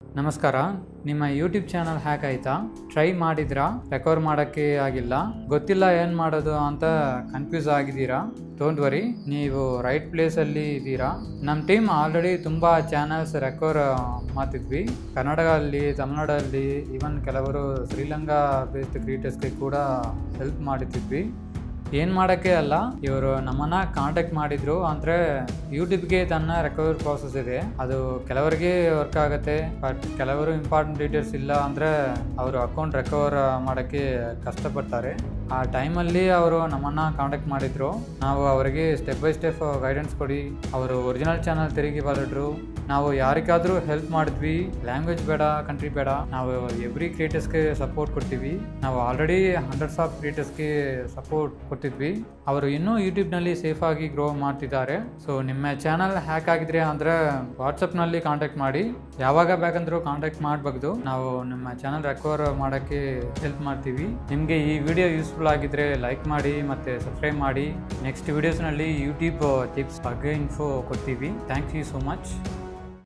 ನಮಸ್ಕಾರ. ನಿಮ್ಮ YouTube channel hack ಆಯ್ತಾ? ಟ್ರೈ ಮಾಡಿದ್ರಾ? ರೆಕವರ್ ಮಾಡೋಕ್ಕೆ ಆಗಿಲ್ಲ, ಗೊತ್ತಿಲ್ಲ ಏನು ಮಾಡೋದು ಅಂತ ಕನ್ಫ್ಯೂಸ್ ಆಗಿದ್ದೀರಾ? ಡೋಂಟ್ ವರಿ, ನೀವು ರೈಟ್ ಪ್ಲೇಸಲ್ಲಿ ಇದ್ದೀರಾ. ನಮ್ಮ ಟೀಮ್ ಆಲ್ರೆಡಿ ತುಂಬ ಚಾನಲ್ಸ್ ರೆಕವರ್ ಮಾಡ್ತಿದ್ವಿ. ಕರ್ನಾಟಕದಲ್ಲಿ, ತಮಿಳ್ನಾಡಲ್ಲಿ, ಈವನ್ ಕೆಲವರು ಶ್ರೀಲಂಕಾ ಬೇಸ್ಡ್ ಕ್ರಿಯೇಟರ್ಸ್ಗೆ ಕೂಡ ಹೆಲ್ಪ್ ಮಾಡುತ್ತಿದ್ವಿ. ಏನು ಮಾಡೋಕ್ಕೆ ಅಲ್ಲ, ಇವರು ನಮ್ಮನ್ನು ಕಾಂಟ್ಯಾಕ್ಟ್ ಮಾಡಿದ್ರು. ಅಂದರೆ ಯೂಟ್ಯೂಬ್ಗೆ ತನ್ನ ರೆಕವರಿ ಪ್ರಾಸೆಸ್ ಇದೆ, ಅದು ಕೆಲವರಿಗೆ ವರ್ಕ್ ಆಗುತ್ತೆ. ಬಟ್ ಕೆಲವರು ಇಂಪಾರ್ಟೆಂಟ್ ಡೀಟೇಲ್ಸ್ ಇಲ್ಲ ಅಂದರೆ ಅವರು ಅಕೌಂಟ್ ರೆಕವರ್ ಮಾಡೋಕ್ಕೆ ಕಷ್ಟಪಡ್ತಾರೆ. ಆ ಟೈಮಲ್ಲಿ ಅವರು ನಮ್ಮನ್ನು ಕಾಂಟ್ಯಾಕ್ಟ್ ಮಾಡಿದರು. ನಾವು ಅವರಿಗೆ ಸ್ಟೆಪ್ ಬೈ ಸ್ಟೆಪ್ ಗೈಡೆನ್ಸ್ ಕೊಡಿ. ಅವರು ಒರಿಜಿನಲ್ ಚಾನಲ್ ತಿರುಗಿ ಬರಲಿಟ್ರು. ನಾವು ಯಾರಿಗಾದರೂ ಹೆಲ್ಪ್ ಮಾಡಿದ್ವಿ. ಲ್ಯಾಂಗ್ವೇಜ್ ಬೇಡ, ಕಂಟ್ರಿ ಬೇಡ, ನಾವು ಎವ್ರಿ ಕ್ರಿಯೇಟರ್ಸ್ಗೆ ಸಪೋರ್ಟ್ ಕೊಡ್ತೀವಿ. ನಾವು ಆಲ್ರೆಡಿ ಹಂಡ್ರೆಡ್ಸ್ ಆಫ್ ಕ್ರಿಯೇಟರ್ಸ್ಗೆ ಸಪೋರ್ಟ್ ಕೊಟ್ಟಿದ್ವಿ. ಅವರು ಇನ್ನೂ ಯೂಟ್ಯೂಬ್ನಲ್ಲಿ ಸೇಫಾಗಿ ಗ್ರೋ ಮಾಡ್ತಿದ್ದಾರೆ. ಸೊ ನಿಮ್ಮ ಚಾನಲ್ ಹ್ಯಾಕ್ ಆಗಿದ್ರೆ ಅಂದರೆ ವಾಟ್ಸಪ್ನಲ್ಲಿ ಕಾಂಟ್ಯಾಕ್ಟ್ ಮಾಡಿ, ಯಾವಾಗ ಬೇಕಂದ್ರೂ ಕಾಂಟ್ಯಾಕ್ಟ್ ಮಾಡಬಹುದು. ನಾವು ನಿಮ್ಮ ಚಾನಲ್ ರೆಕವರ್ ಮಾಡೋಕ್ಕೆ ಹೆಲ್ಪ್ ಮಾಡ್ತೀವಿ. ನಿಮಗೆ ಈ ವಿಡಿಯೋ ಯೂಸ್ಫುಲ್ ಆಗಿದ್ರೆ ಲೈಕ್ ಮಾಡಿ ಮತ್ತು ಸಬ್ಸ್ಕ್ರೈಬ್ ಮಾಡಿ. ನೆಕ್ಸ್ಟ್ ವಿಡಿಯೋಸ್ನಲ್ಲಿ ಯೂಟ್ಯೂಬ್ ಟಿಪ್ಸ್ ಬಗ್ಗೆ ಇನ್ಫೋ ಕೊಡ್ತೀವಿ. Thank you so much.